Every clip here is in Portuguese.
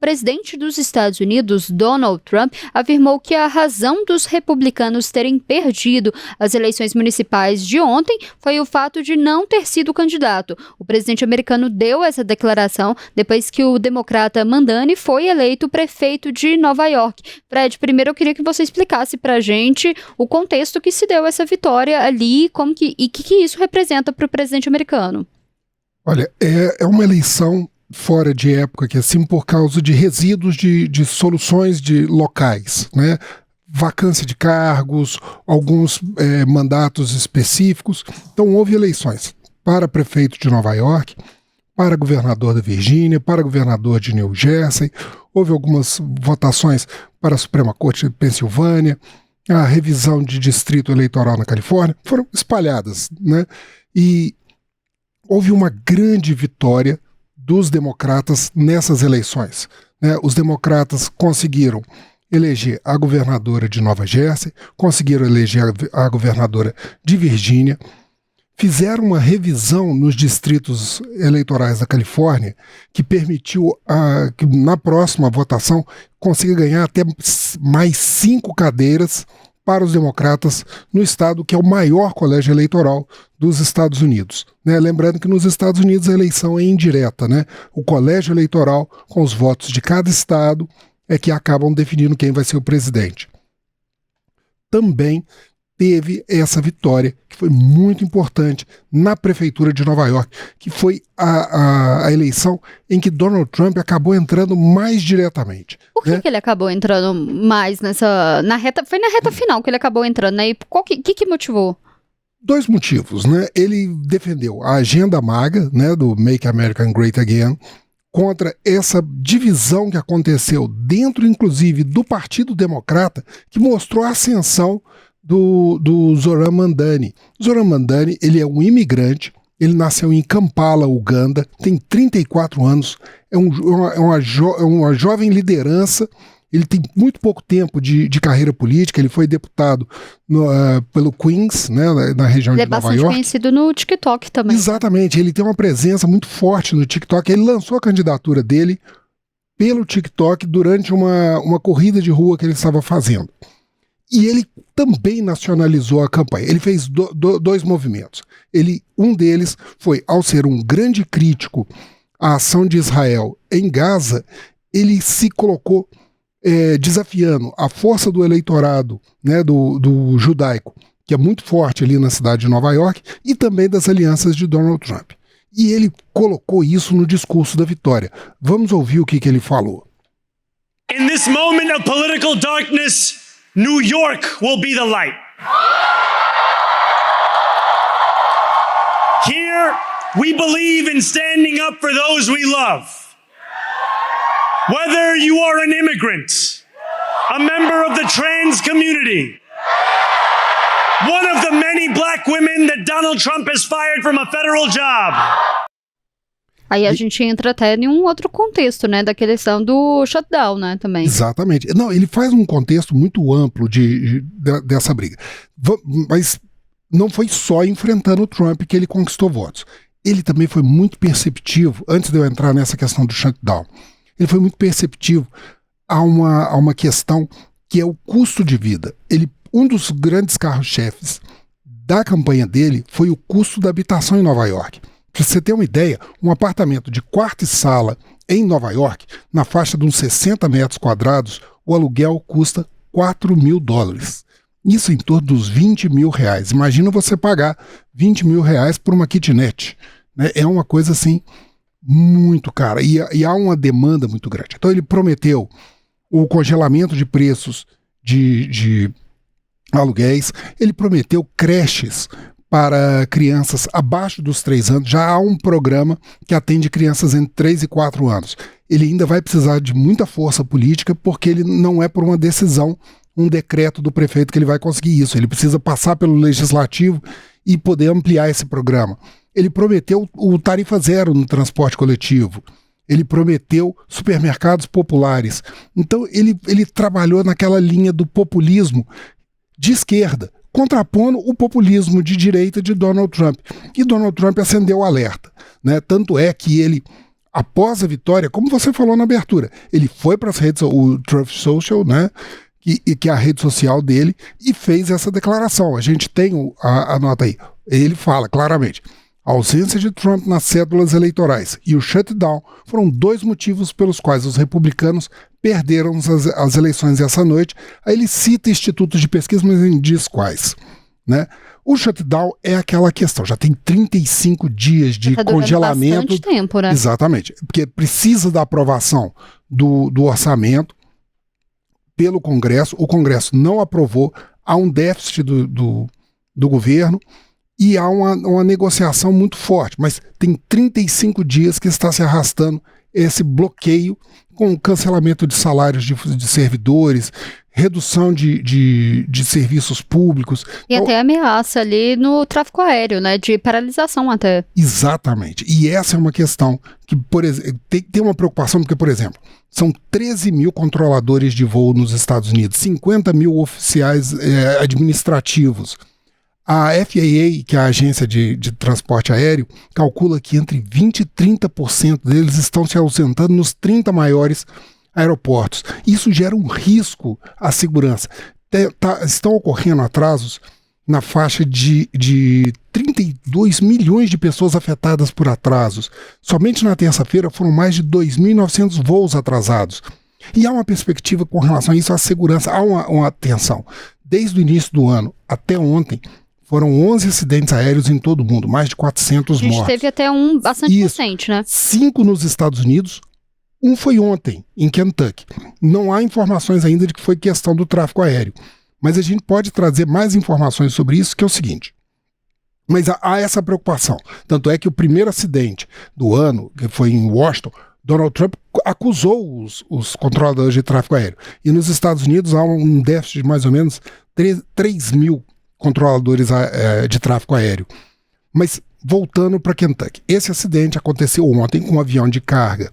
presidente dos Estados Unidos, Donald Trump, afirmou que a razão dos republicanos terem perdido as eleições municipais de ontem foi o fato de não ter sido candidato. O presidente americano deu essa declaração depois que o democrata Mandani foi eleito prefeito de Nova York. Fred, primeiro eu queria que você explicasse pra gente o contexto que se deu essa vitória ali e o que isso representa para o presidente americano. Olha, é uma eleição fora de época, que assim, por causa de resíduos de soluções locais, né? Vacância de cargos, alguns mandatos específicos. Então houve eleições para prefeito de Nova York, para governador da Virgínia, para governador de New Jersey, houve algumas votações para a Suprema Corte de Pensilvânia, a revisão de distrito eleitoral na Califórnia, foram espalhadas, né? E houve uma grande vitória dos democratas nessas eleições, né? Os democratas conseguiram eleger a governadora de Nova Jersey, conseguiram eleger a governadora de Virgínia, fizeram uma revisão nos distritos eleitorais da Califórnia que permitiu que na próxima votação consiga ganhar até mais 5 cadeiras para os democratas no estado que é o maior colégio eleitoral dos Estados Unidos, né? Lembrando que nos Estados Unidos a eleição é indireta, né? O colégio eleitoral, com os votos de cada estado, é que acabam definindo quem vai ser o presidente. Também teve essa vitória, que foi muito importante, na prefeitura de Nova York, que foi a eleição em que Donald Trump acabou entrando mais diretamente. Por que ele acabou entrando mais foi na reta final que ele acabou entrando, né? E o que motivou? 2 motivos, né? Ele defendeu a agenda MAGA, né, do Make America Great Again, contra essa divisão que aconteceu dentro, inclusive, do Partido Democrata, que mostrou a ascensão do Zoran Mandani. Zoran Mandani, ele é um imigrante, ele nasceu em Kampala, Uganda, tem 34 anos, é uma jovem liderança, ele tem muito pouco tempo de carreira política, ele foi deputado pelo Queens, né, na região de Nova York. Ele é bastante conhecido no TikTok também. Exatamente, ele tem uma presença muito forte no TikTok, ele lançou a candidatura dele pelo TikTok durante uma corrida de rua que ele estava fazendo. E ele também nacionalizou a campanha. Ele fez 2 movimentos. Um deles foi, ao ser um grande crítico à ação de Israel em Gaza, ele se colocou desafiando a força do eleitorado, né, do judaico, que é muito forte ali na cidade de Nova York, e também das alianças de Donald Trump. E ele colocou isso no discurso da vitória. Vamos ouvir o que ele falou. In this moment of political darkness, New York will be the light. Here, we believe in standing up for those we love. Whether you are an immigrant, a member of the trans community, one of the many black women that Donald Trump has fired from a federal job. Aí a gente entra até em um outro contexto, né, da questão do shutdown, né, também. Exatamente. Não, ele faz um contexto muito amplo dessa briga. Mas não foi só enfrentando o Trump que ele conquistou votos. Ele também foi muito perceptivo, antes de eu entrar nessa questão do shutdown, ele foi muito perceptivo a uma questão que é o custo de vida. Um dos grandes carros-chefes da campanha dele foi o custo da habitação em Nova York. Para você ter uma ideia, um apartamento de quarto e sala em Nova York, na faixa de uns 60 metros quadrados, o aluguel custa $4.000. Isso em torno dos R$20 mil. Imagina você pagar R$20 mil por uma kitnet, né? É uma coisa assim muito cara e há uma demanda muito grande. Então ele prometeu o congelamento de preços de aluguéis, ele prometeu creches para crianças abaixo dos 3 anos, já há um programa que atende crianças entre 3 e 4 anos. Ele ainda vai precisar de muita força política, porque ele não é por uma decisão, um decreto do prefeito que ele vai conseguir isso. Ele precisa passar pelo legislativo e poder ampliar esse programa. Ele prometeu o tarifa zero no transporte coletivo. Ele prometeu supermercados populares. Então ele trabalhou naquela linha do populismo de esquerda, contrapondo o populismo de direita de Donald Trump. E Donald Trump acendeu o alerta, né? Tanto é que ele após a vitória, como você falou na abertura, ele foi para as redes, o Truth Social, né, que é a rede social dele, e fez essa declaração. A gente tem a nota aí. Ele fala claramente: a ausência de Trump nas cédulas eleitorais e o shutdown foram 2 motivos pelos quais os republicanos perderam as eleições essa noite. Aí ele cita institutos de pesquisa, mas não diz quais, né? O shutdown é aquela questão, já tem 35 dias de congelamento. Bastante tempo, né? Exatamente, porque precisa da aprovação do orçamento pelo Congresso. O Congresso não aprovou, há um déficit do governo e há uma negociação muito forte, mas tem 35 dias que está se arrastando esse bloqueio, com cancelamento de salários de servidores, redução de serviços públicos. E até ameaça ali no tráfego aéreo, né? De paralisação até. Exatamente. E essa é uma questão que, por exemplo, tem uma preocupação, porque, por exemplo, são 13 mil controladores de voo nos Estados Unidos, 50 mil oficiais administrativos. A FAA, que é a agência de transporte aéreo, calcula que entre 20% e 30% deles estão se ausentando nos 30 maiores aeroportos. Isso gera um risco à segurança. Estão ocorrendo atrasos na faixa de 32 milhões de pessoas afetadas por atrasos. Somente na terça-feira foram mais de 2.900 voos atrasados. E há uma perspectiva com relação a isso, à segurança. Há uma atenção. Desde o início do ano até ontem, foram 11 acidentes aéreos em todo o mundo, mais de 400 mortos. A gente teve até um bastante recente, né? 5 nos Estados Unidos, um foi ontem, em Kentucky. Não há informações ainda de que foi questão do tráfego aéreo, mas a gente pode trazer mais informações sobre isso, que é o seguinte. Mas há essa preocupação. Tanto é que o primeiro acidente do ano, que foi em Washington, Donald Trump acusou os controladores de tráfego aéreo. E nos Estados Unidos há um déficit de mais ou menos 3 mil controladores de tráfego aéreo. Mas voltando para Kentucky, esse acidente aconteceu ontem com um avião de carga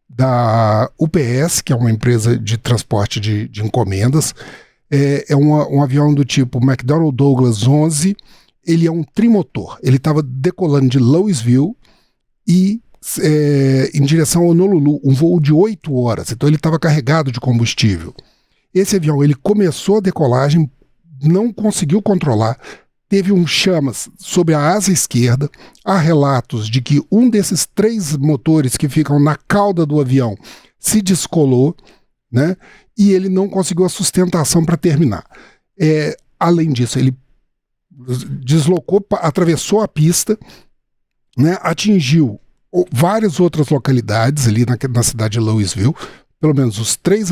da UPS, que é uma empresa de transporte de encomendas. É um avião do tipo McDonnell Douglas 11. Ele é um trimotor. Ele estava decolando de Louisville e em direção a Honolulu, um voo de 8 horas. Então ele estava carregado de combustível. Esse avião, ele começou a decolagem, não conseguiu controlar, teve um chamas sobre a asa esquerda. Há relatos de que um desses 3 motores que ficam na cauda do avião se descolou, né? E ele não conseguiu a sustentação para terminar. Além disso, ele deslocou, atravessou a pista, né? Atingiu várias outras localidades ali na cidade de Louisville. Pelo menos os 3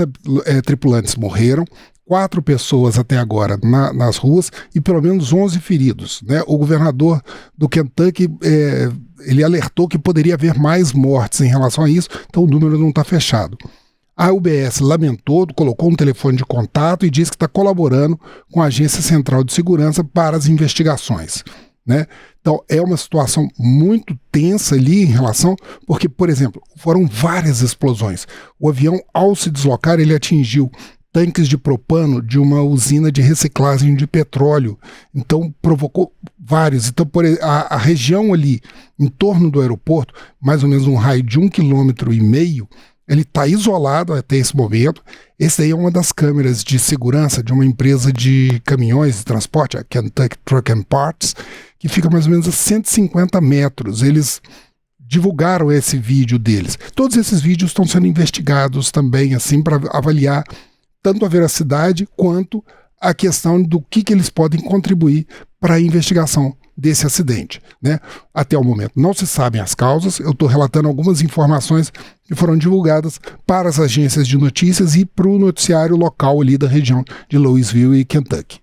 tripulantes morreram, 4 pessoas até agora nas ruas e pelo menos 11 feridos, né? O governador do Kentucky ele alertou que poderia haver mais mortes em relação a isso, então o número não está fechado. A UBS lamentou, colocou um telefone de contato e disse que está colaborando com a Agência Central de Segurança para as investigações, né? Então é uma situação muito tensa ali em relação, porque, por exemplo, foram várias explosões. O avião, ao se deslocar, ele atingiu tanques de propano de uma usina de reciclagem de petróleo. Então provocou vários. Então a região ali em torno do aeroporto, mais ou menos um raio de 1,5 km, ele está isolado até esse momento. Esse aí é uma das câmeras de segurança de uma empresa de caminhões de transporte, a Kentucky Truck and Parts, que fica mais ou menos a 150 metros. Eles divulgaram esse vídeo deles. Todos esses vídeos estão sendo investigados também, assim, para avaliar tanto a veracidade quanto a questão do que eles podem contribuir para a investigação desse acidente, né? Até o momento não se sabem as causas. Eu estou relatando algumas informações que foram divulgadas para as agências de notícias e para o noticiário local ali da região de Louisville e Kentucky.